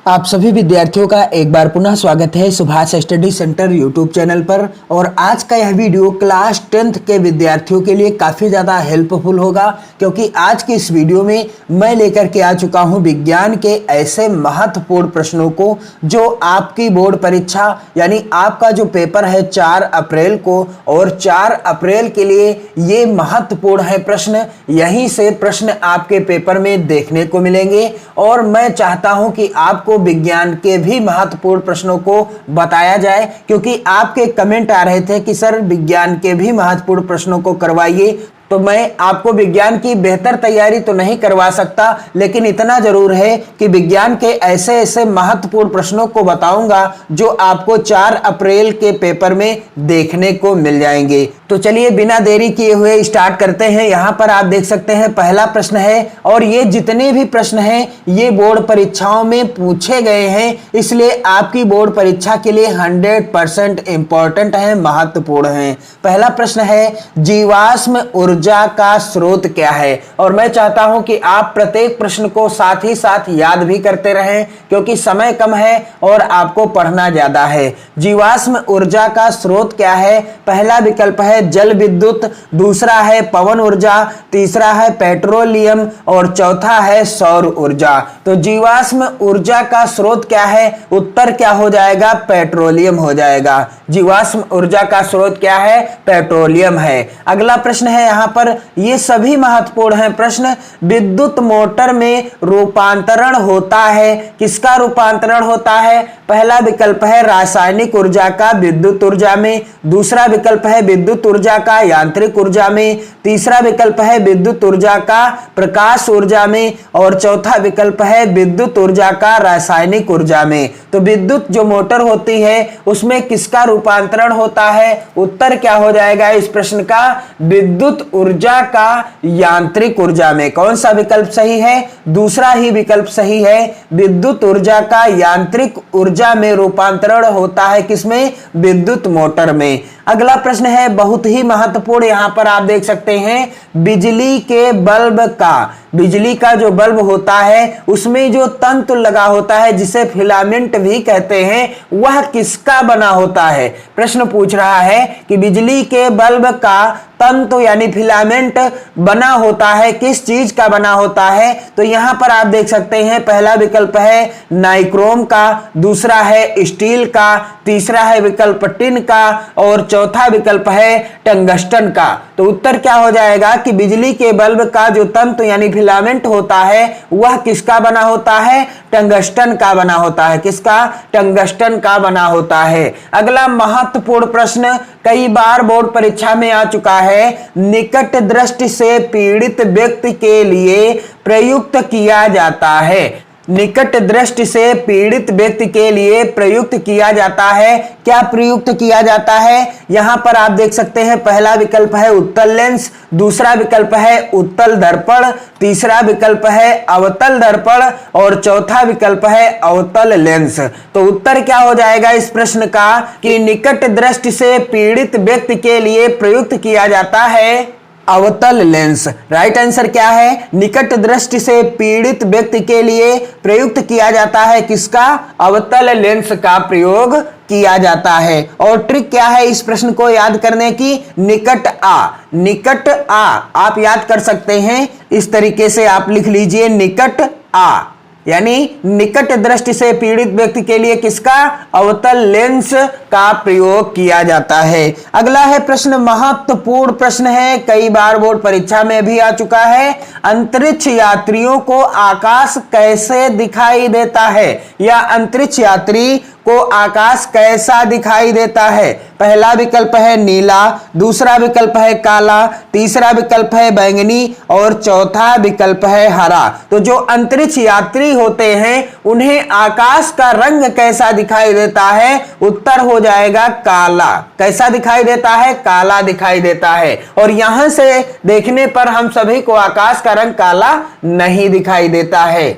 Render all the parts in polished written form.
आप सभी विद्यार्थियों का एक बार पुनः स्वागत है Subhash study centre YouTube channel पर। और आज का यह वीडियो क्लास 10th के विद्यार्थियों के लिए काफ़ी ज़्यादा हेल्पफुल होगा, क्योंकि आज के इस वीडियो में मैं लेकर के आ चुका हूं विज्ञान के ऐसे महत्वपूर्ण प्रश्नों को जो आपकी बोर्ड परीक्षा यानी आपका जो पेपर है 4 अप्रैल को, और 4 अप्रैल के लिए ये महत्वपूर्ण है प्रश्न। यहीं से प्रश्न आपके पेपर में देखने को मिलेंगे और मैं चाहता हूं कि आपको विज्ञान के भी महत्वपूर्ण प्रश्नों को बताया जाए, क्योंकि आपके कमेंट आ रहे थे कि सर विज्ञान के भी महत्वपूर्ण प्रश्नों को करवाइए। तो मैं आपको विज्ञान की बेहतर तैयारी तो नहीं करवा सकता, लेकिन इतना जरूर है कि विज्ञान के ऐसे ऐसे महत्वपूर्ण प्रश्नों को बताऊंगा जो आपको 4 अप्रैल के पेपर में देखने को मिल जाएंगे। तो चलिए बिना देरी किए हुए स्टार्ट करते हैं। यहाँ पर आप देख सकते हैं पहला प्रश्न है, और ये जितने भी प्रश्न हैं ये बोर्ड परीक्षाओं में पूछे गए हैं, इसलिए आपकी बोर्ड परीक्षा के लिए 100% इंपॉर्टेंट है, महत्वपूर्ण है। पहला प्रश्न है, जीवाश्म ऊर्जा का स्रोत क्या है? और मैं चाहता हूं कि आप प्रत्येक प्रश्न को साथ ही साथ याद भी करते रहें, क्योंकि समय कम है और आपको पढ़ना ज्यादा है। जीवाश्म ऊर्जा का स्रोत क्या है? पहला विकल्प है जल विद्युत, दूसरा है पवन ऊर्जा, तीसरा है पेट्रोलियम और चौथा है सौर ऊर्जा। तो जीवाश्म ऊर्जा का स्रोत क्या है? उत्तर क्या हो जाएगा? पेट्रोलियम हो जाएगा। जीवाश्म ऊर्जा का स्रोत क्या है? पेट्रोलियम है। अगला प्रश्न है यहाँ पर, ये सभी महत्वपूर्ण हैं प्रश्न। विद्युत मोटर में रूपांतरण होता है, किसका रूपांतरण होता है? पहला विकल्प है रासायनिक ऊर्जा का विद्युत ऊर्जा में, दूसरा विकल्प है विद्युत ऊर्जा का यांत्रिक ऊर्जा में, तीसरा विकल्प है विद्युत ऊर्जा का प्रकाश ऊर्जा में, और चौथा विकल्प है विद्युत ऊर्जा का रासायनिक ऊर्जा में। तो विद्युत जो मोटर होती है उसमें किसका रूपांतरण होता है? उत्तर क्या हो जाएगा इस प्रश्न का? विद्युत ऊर्जा का यांत्रिक ऊर्जा में। कौन सा विकल्प सही है? दूसरा ही विकल्प सही है। विद्युत ऊर्जा का यांत्रिक ऊर्जा में रूपांतरण होता है, किसमें? विद्युत मोटर में। अगला प्रश्न है बहुत ही महत्वपूर्ण, यहां पर आप देख सकते हैं, बिजली के बल्ब का, बिजली का जो बल्ब होता है उसमें जो तंतु लगा होता है जिसे फिलामेंट भी कहते हैं, वह किसका बना होता है? प्रश्न पूछ रहा है कि बिजली के बल्ब का तंतु यानी फिलामेंट बना होता है, किस चीज का बना होता है? तो यहां पर आप देख सकते हैं पहला विकल्प है नाइक्रोम का, दूसरा है स्टील का, तीसरा है विकल्प टिन का और चौथा विकल्प है टंगस्टन का। तो उत्तर क्या हो जाएगा कि बिजली के बल्ब का जो तंतु यानी फिलामेंट होता है वह किसका बना होता है? टंगस्टन का बना होता है। किसका? टंगस्टन का बना होता है। अगला महत्वपूर्ण प्रश्न कई बार बोर्ड परीक्षा में आ चुका है, निकट दृष्टि से पीड़ित व्यक्ति के लिए प्रयुक्त किया जाता है। निकट दृष्टि से पीड़ित व्यक्ति के लिए प्रयुक्त किया जाता है। क्या प्रयुक्त किया जाता है? यहां पर आप देख सकते हैं पहला विकल्प है उत्तल लेंस, दूसरा विकल्प है उत्तल दर्पण, तीसरा विकल्प है अवतल दर्पण और चौथा विकल्प है अवतल लेंस। तो उत्तर क्या हो जाएगा इस प्रश्न का कि निकट दृष्टि से पीड़ित व्यक्ति के लिए प्रयुक्त किया जाता है अवतल लेंस। राइट आंसर क्या है? निकट दृष्टि से पीड़ित व्यक्ति के लिए प्रयुक्त किया जाता है किसका? अवतल लेंस का प्रयोग किया जाता है। और ट्रिक क्या है इस प्रश्न को याद करने की? निकट आ, निकट आ आप याद कर सकते हैं, इस तरीके से आप लिख लीजिए निकट आ, यानी निकट दृष्टि से पीड़ित व्यक्ति के लिए किसका? अवतल लेंस का प्रयोग किया जाता है। अगला है प्रश्न, महत्वपूर्ण प्रश्न है, कई बार बोर्ड परीक्षा में भी आ चुका है, अंतरिक्ष यात्रियों को आकाश कैसे दिखाई देता है? या अंतरिक्ष यात्री को आकाश कैसा दिखाई देता है? पहला विकल्प है नीला, दूसरा विकल्प है काला, तीसरा विकल्प है बैंगनी और चौथा विकल्प है हरा। तो जो अंतरिक्ष यात्री होते हैं उन्हें आकाश का रंग कैसा दिखाई देता है? उत्तर हो जाएगा काला। कैसा दिखाई देता है? काला दिखाई देता है। और यहां से देखने पर हम सभी को आकाश का रंग काला नहीं दिखाई देता है।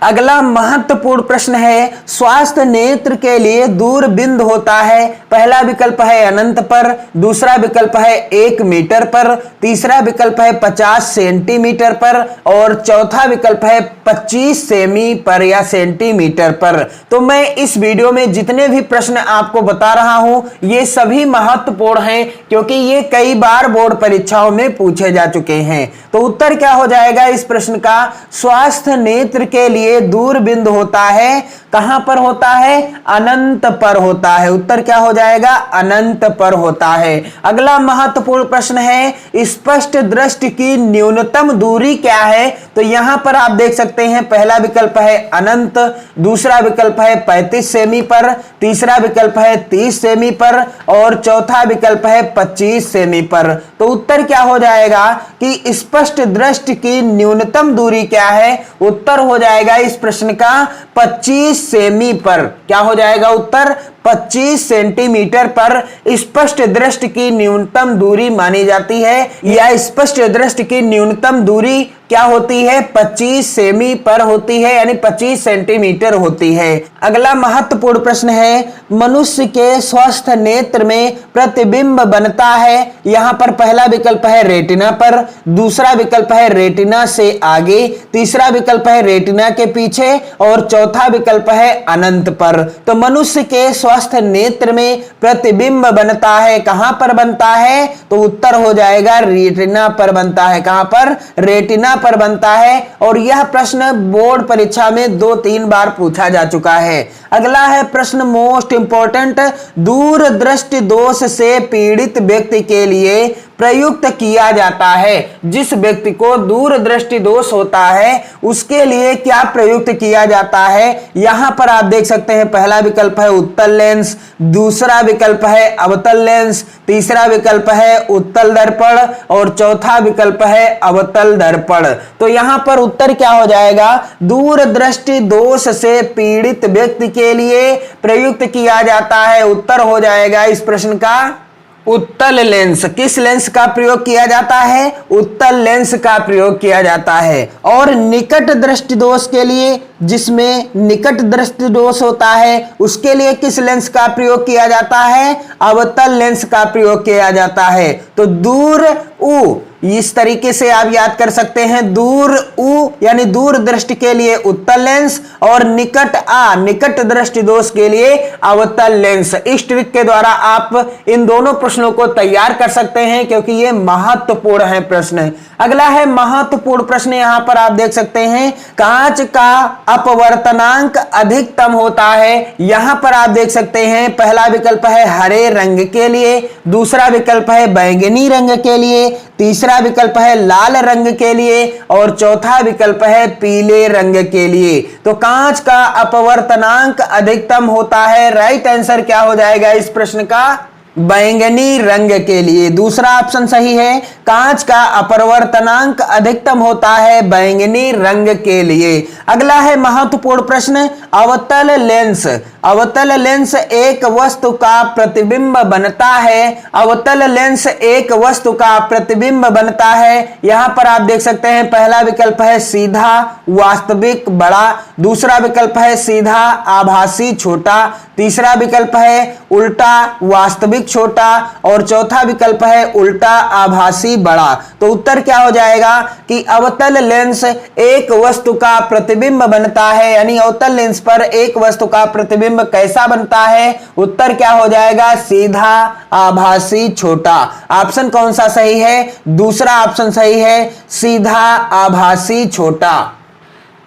अगला महत्वपूर्ण प्रश्न है, स्वास्थ्य नेत्र के लिए दूरबीन होता है। पहला विकल्प है अनंत पर, दूसरा विकल्प है 1 मीटर पर, तीसरा विकल्प है 50 सेंटीमीटर पर और चौथा विकल्प है 25 सेमी पर या सेंटीमीटर पर। तो मैं इस वीडियो में जितने भी प्रश्न आपको बता रहा हूं ये सभी महत्वपूर्ण हैं, क्योंकि ये कई बार बोर्ड परीक्षाओं में पूछे जा चुके हैं। तो उत्तर क्या हो जाएगा इस प्रश्न का, स्वास्थ्य नेत्र के लिए दूरबीन होता है, कहां पर होता है, अनंत पर होता है। उत्तर क्या हो जाएगा, अनंत पर होता है। अगला महत्वपूर्ण प्रश्न है, स्पष्ट दृष्टि की न्यूनतम दूरी क्या है। तो यहां पर आप देख सकते हैं पहला विकल्प है अनंत, दूसरा विकल्प है 35 सेमी पर, तीसरा विकल्प है 30 सेमी पर और चौथा विकल्प है 25 सेमी पर। तो उत्तर क्या हो जाएगा कि स्पष्ट दृष्टि की न्यूनतम दूरी क्या है। उत्तर हो जाएगा इस प्रश्न का 25 सेमी पर। क्या हो जाएगा उत्तर, 25 सेंटीमीटर पर स्पष्ट दृष्टि की न्यूनतम दूरी मानी जाती है, या स्पष्ट दृष्टि की न्यूनतम दूरी क्या होती है, 25 सेमी पर होती है, यानी 25 सेंटीमीटर होती है। अगला महत्वपूर्ण प्रश्न है, मनुष्य के स्वस्थ नेत्र में प्रतिबिंब बनता है। यहां पर पहला विकल्प है रेटिना पर, दूसरा विकल्प है रेटिना से आगे, तीसरा विकल्प है रेटिना के पीछे और चौथा विकल्प है अनंत पर। तो मनुष्य के स्वस्थ नेत्र में प्रतिबिंब बनता है, कहां पर बनता है, तो उत्तर हो जाएगा रेटिना पर बनता है। कहां पर, रेटिना पर बनता है। और यह प्रश्न बोर्ड परीक्षा में 2-3 बार पूछा जा चुका है। अगला है प्रश्न मोस्ट इंपॉर्टेंट, दूरदृष्टि दोष से पीड़ित व्यक्ति के लिए प्रयुक्त किया जाता है। जिस व्यक्ति को दूरदृष्टि दोष होता है उसके लिए क्या प्रयुक्त किया जाता है। यहां पर आप देख सकते हैं पहला विकल्प है उत्तल लेंस, दूसरा विकल्प है अवतल लेंस, तीसरा विकल्प है उत्तल दर्पण और चौथा विकल्प है अवतल दर्पण। तो यहां पर उत्तर क्या हो जाएगा, दूरदृष्टि दोष से पीड़ित व्यक्ति के लिए प्रयुक्त किया जाता है। उत्तर हो जाएगा इस प्रश्न का उत्तल लेंस। किस लेंस का प्रयोग किया जाता है, उत्तल लेंस का प्रयोग किया जाता है। और निकट दृष्टि दोष के लिए, जिसमें निकट दृष्टि दोष होता है उसके लिए किस लेंस का प्रयोग किया जाता है, अवतल लेंस का प्रयोग किया जाता है। तो दूर उ, इस तरीके से आप याद कर सकते हैं, दूर उ यानी दूर दृष्टि के लिए उत्तल लेंस और निकट आ, निकट दृष्टि दोष के लिए अवतल लेंस। इस ट्रिक के द्वारा आप इन दोनों प्रश्नों को तैयार कर सकते हैं, क्योंकि ये महत्वपूर्ण है प्रश्न। अगला है महत्वपूर्ण प्रश्न, यहां पर आप देख सकते हैं, कांच का अपवर्तनांक अधिकतम होता है। यहां पर आप देख सकते हैं पहला विकल्प है हरे रंग के लिए, दूसरा विकल्प है बैंगनी रंग के लिए, तीसरा विकल्प है लाल रंग के लिए और चौथा विकल्प है पीले रंग के लिए। तो कांच का अपवर्तनांक अधिकतम होता है। राइट आंसर क्या हो जाएगा इस प्रश्न का, बैंगनी रंग के लिए। दूसरा ऑप्शन सही है, कांच का अपवर्तनांक अधिकतम होता है बैंगनी रंग के लिए। अगला है महत्वपूर्ण प्रश्न, अवतल लेंस। अवतल लेंस एक वस्तु का प्रतिबिंब बनता है। अवतल लेंस एक वस्तु का प्रतिबिंब बनता है। यहां पर आप देख सकते हैं पहला विकल्प है सीधा वास्तविक बड़ा, दूसरा विकल्प है सीधा आभासी छोटा, तीसरा विकल्प है उल्टा वास्तविक छोटा और चौथा विकल्प है उल्टा आभासी बड़ा। तो उत्तर क्या हो जाएगा कि अवतल लेंस एक वस्तु का प्रतिबिंब बनता है, यानी अवतल लेंस पर एक वस्तु का प्रतिबिंब कैसा बनता है। उत्तर क्या हो जाएगा, सीधा आभासी छोटा। ऑप्शन कौन सा सही है, दूसरा ऑप्शन सही है, सीधा आभासी छोटा।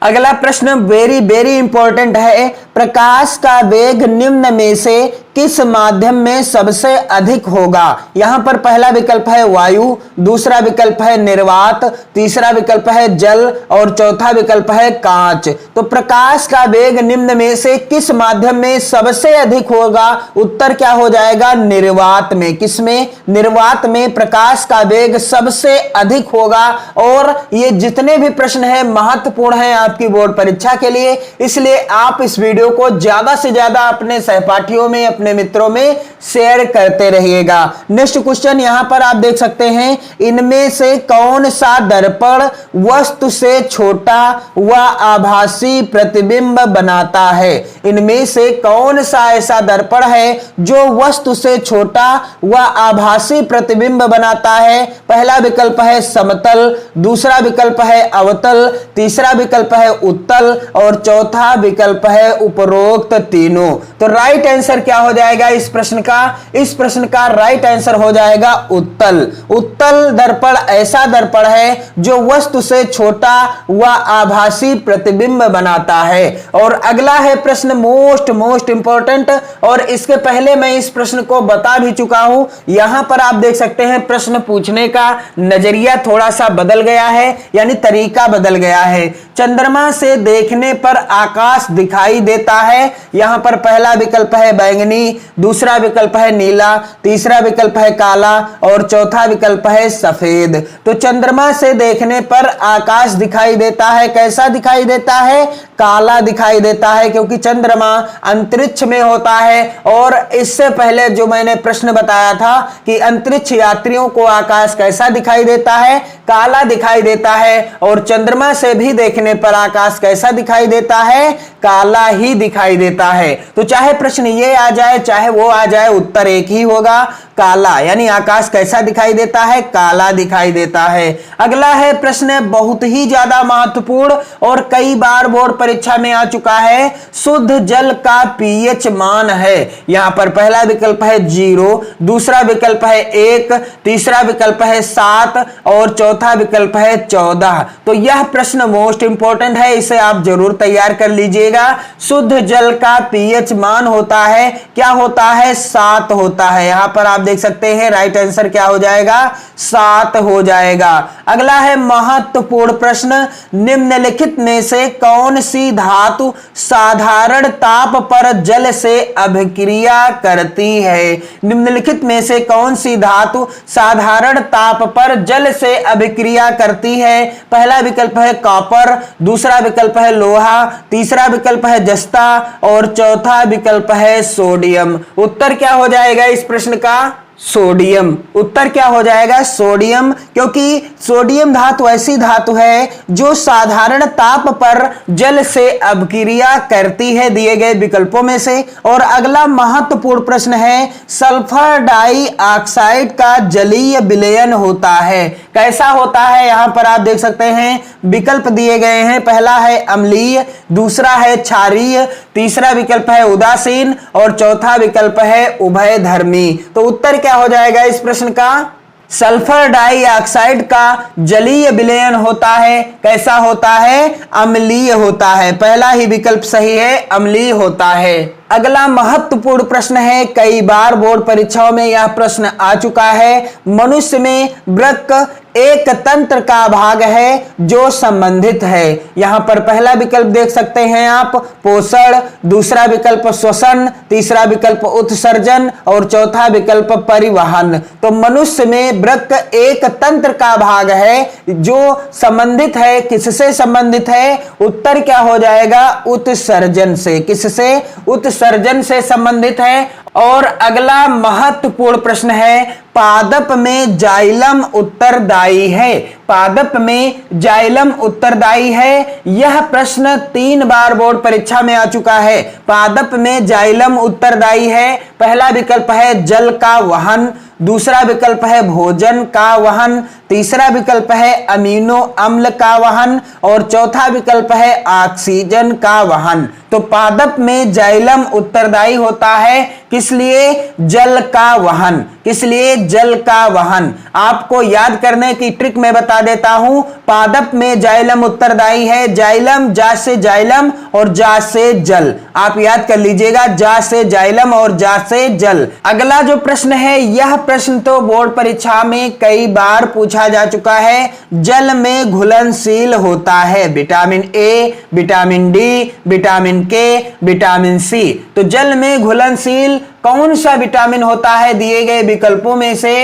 अगला प्रश्न वेरी वेरी इंपॉर्टेंट है, प्रकाश का वेग निम्न में से किस माध्यम में सबसे अधिक होगा। यहां पर पहला विकल्प है वायु, दूसरा विकल्प है निर्वात, तीसरा विकल्प है जल और चौथा विकल्प है कांच। तो प्रकाश का वेग निम्न में से किस माध्यम में सबसे अधिक होगा। उत्तर क्या हो जाएगा, निर्वात में। किसमें, निर्वात में प्रकाश का वेग सबसे अधिक होगा। और ये जितने भी प्रश्न हैं महत्वपूर्ण हैं आपकी बोर्ड परीक्षा के लिए, इसलिए आप इस वीडियो को ज्यादा से ज्यादा अपने सहपाठियों में, अपने अपने मित्रों में शेयर करते रहिएगा। नेक्स्ट क्वेश्चन यहां पर आप देख सकते हैं, इनमें से कौन सा दर्पण वस्तु से छोटा व आभासी प्रतिबिंब बनाता है? इनमें से कौन सा ऐसा दर्पण है जो वस्तु से छोटा व आभासी प्रतिबिंब बनाता है? पहला विकल्प है समतल, दूसरा विकल्प है अवतल, तीसरा विकल्प है उत्तल और चौथा विकल्प है उपरोक्त तीनों। तो राइट आंसर क्या हो जाएगा इस प्रश्न का? इस प्रश्न का राइट आंसर हो जाएगा उत्तल। उत्तल दर्पण ऐसा दर्पण है जो वस्तु से छोटा व आभासी प्रतिबिंब बनाता है। और अगला है प्रश्न मोस्ट इंपॉर्टेंट, और इसके पहले मैं इस प्रश्न को बता भी चुका हूं। यहां पर आप देख सकते हैं प्रश्न पूछने का नजरिया थोड़ा सा बदल गया है, यानी तरीका बदल गया है। चंद्रमा से देखने पर आकाश दिखाई देता है। यहां पर पहला विकल्प है बैंगनी, दूसरा विकल्प है नीला, तीसरा विकल्प है काला और चौथा विकल्प है सफेद। तो चंद्रमा से देखने पर आकाश दिखाई देता है, कैसा दिखाई देता है? काला दिखाई देता है, क्योंकि चंद्रमा अंतरिक्ष में होता है। और इससे पहले जो मैंने प्रश्न बताया था कि अंतरिक्ष यात्रियों को आकाश कैसा दिखाई देता है? काला दिखाई देता है। और चंद्रमा से भी देखने पर आकाश कैसा दिखाई देता है? काला ही दिखाई देता है। तो चाहे प्रश्न ये आ जाए चाहे वो आ जाए, उत्तर एक ही होगा, काला। यानी आकाश कैसा दिखाई देता है? काला दिखाई देता है। अगला है प्रश्न बहुत ही ज्यादा महत्वपूर्ण और कई बार बोर्ड परीक्षा में आ चुका है। शुद्ध जल का पीएच मान है। यहां पर पहला विकल्प है 0, दूसरा विकल्प है 1, तीसरा विकल्प है 7 और चौथा विकल्प है 14। तो यह प्रश्न मोस्ट इंपॉर्टेंट है, इसे आप जरूर तैयार कर लीजिएगा। शुद्ध जल का पीएच मान होता है, क्या होता है? 7 होता है। यहां पर आप देख सकते हैं राइट आंसर क्या हो जाएगा? 7 हो जाएगा। अगला है महत्वपूर्ण प्रश्न, निम्नलिखित में से कौन सी धातु साधारण ताप पर जल से अभिक्रिया करती है? निम्नलिखित में से कौन सी धातु साधारण ताप पर जल से अभिक्रिया करती है? पहला विकल्प है कॉपर, दूसरा विकल्प है लोहा, तीसरा विकल्प है जस्ता और चौथा विकल्प है सोडियम। उत्तर क्या हो जाएगा इस प्रश्न का? सोडियम। उत्तर क्या हो जाएगा? सोडियम, क्योंकि सोडियम धातु ऐसी धातु है जो साधारण ताप पर जल से अभिक्रिया करती है दिए गए विकल्पों में से। और अगला महत्वपूर्ण प्रश्न है, सल्फर डाइऑक्साइड का जलीय विलयन होता है, कैसा होता है? यहां पर आप देख सकते हैं विकल्प दिए गए हैं। पहला है अम्लीय, दूसरा है क्षारीय, तीसरा विकल्प है उदासीन और चौथा विकल्प है उभयधर्मी। तो उत्तर क्या हो जाएगा इस प्रश्न का? सल्फर डाइऑक्साइड का जलीय विलयन होता है, कैसा होता है? अम्लीय होता है। पहला ही विकल्प सही है, अम्लीय होता है। अगला महत्वपूर्ण प्रश्न है, कई बार बोर्ड परीक्षाओं में यह प्रश्न आ चुका है। मनुष्य में वृक्क एक तंत्र का भाग है जो संबंधित है। यहां पर पहला विकल्प देख सकते हैं आप पोषण, दूसरा विकल्प श्वसन, तीसरा विकल्प उत्सर्जन और चौथा विकल्प परिवहन। तो मनुष्य में वृक्क एक तंत्र का भाग है जो संबंधित है, किससे संबंधित है? उत्तर क्या हो जाएगा? उत्सर्जन से। किससे? उत्सर्जन से संबंधित है। और अगला महत्वपूर्ण प्रश्न है, पादप में जाइलम उत्तरदायी है। पादप में जाइलम उत्तरदायी है, यह प्रश्न 3 बार बोर्ड परीक्षा में आ चुका है। पादप में जाइलम उत्तरदायी है। पहला विकल्प है जल का वहन, दूसरा विकल्प है भोजन का वहन, तीसरा विकल्प है अमीनो अम्ल का वहन और चौथा विकल्प है ऑक्सीजन का वहन। तो पादप में जाइलम उत्तरदायी होता है, किस लिए? जल का वहन। किस लिए? जल का वहन। आपको याद करने की ट्रिक मैं बता देता हूं। पादप में जाइलम उत्तरदायी है। जाइलम, जा से जाइलम और जा से जल। आप याद कर लीजिएगा, जा से जाइलम और जा से जल। अगला जो प्रश्न है, यह प्रश्न तो बोर्ड परीक्षा में कई बार पूछा जा चुका है। जल में घुलनशील होता है vitamin A, vitamin D, vitamin के, विटामिन सी। तो जल में घुलनशील कौन सा विटामिन होता है दिए गए विकल्पों में से?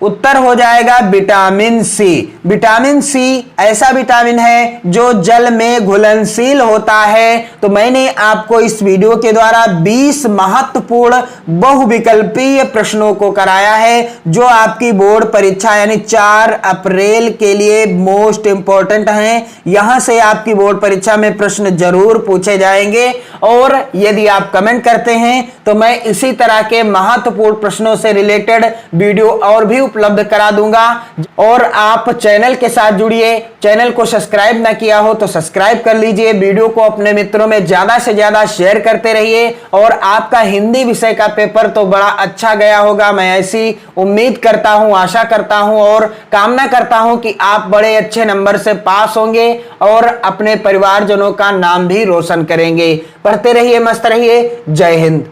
उत्तर हो जाएगा विटामिन सी। विटामिन सी ऐसा विटामिन है जो जल में घुलनशील होता है। तो मैंने आपको इस वीडियो के द्वारा 20 महत्वपूर्ण बहुविकल्पीय प्रश्नों को कराया है जो आपकी बोर्ड परीक्षा यानी 4 अप्रैल के लिए मोस्ट इंपॉर्टेंट हैं। यहां से आपकी बोर्ड परीक्षा में प्रश्न जरूर पूछे जाएंगे और यदि आप कमेंट करते हैं तो मैं इसी तरह के महत्वपूर्ण प्रश्नों से रिलेटेड वीडियो और भी उपलब्ध करा दूंगा। और आप चैनल के साथ जुड़िए, चैनल को सब्सक्राइब ना किया हो तो सब्सक्राइब कर लीजिए, वीडियो को अपने मित्रों में ज्यादा से ज्यादा शेयर करते रहिए। और आपका हिंदी विषय का पेपर तो बड़ा अच्छा गया होगा, मैं ऐसी उम्मीद करता हूं, आशा करता हूं और कामना करता हूं कि आप बड़े अच्छे नंबर से पास होंगे और अपने परिवारजनों का नाम भी रोशन करेंगे। पढ़ते रहिए, मस्त रहिए। जय हिंद।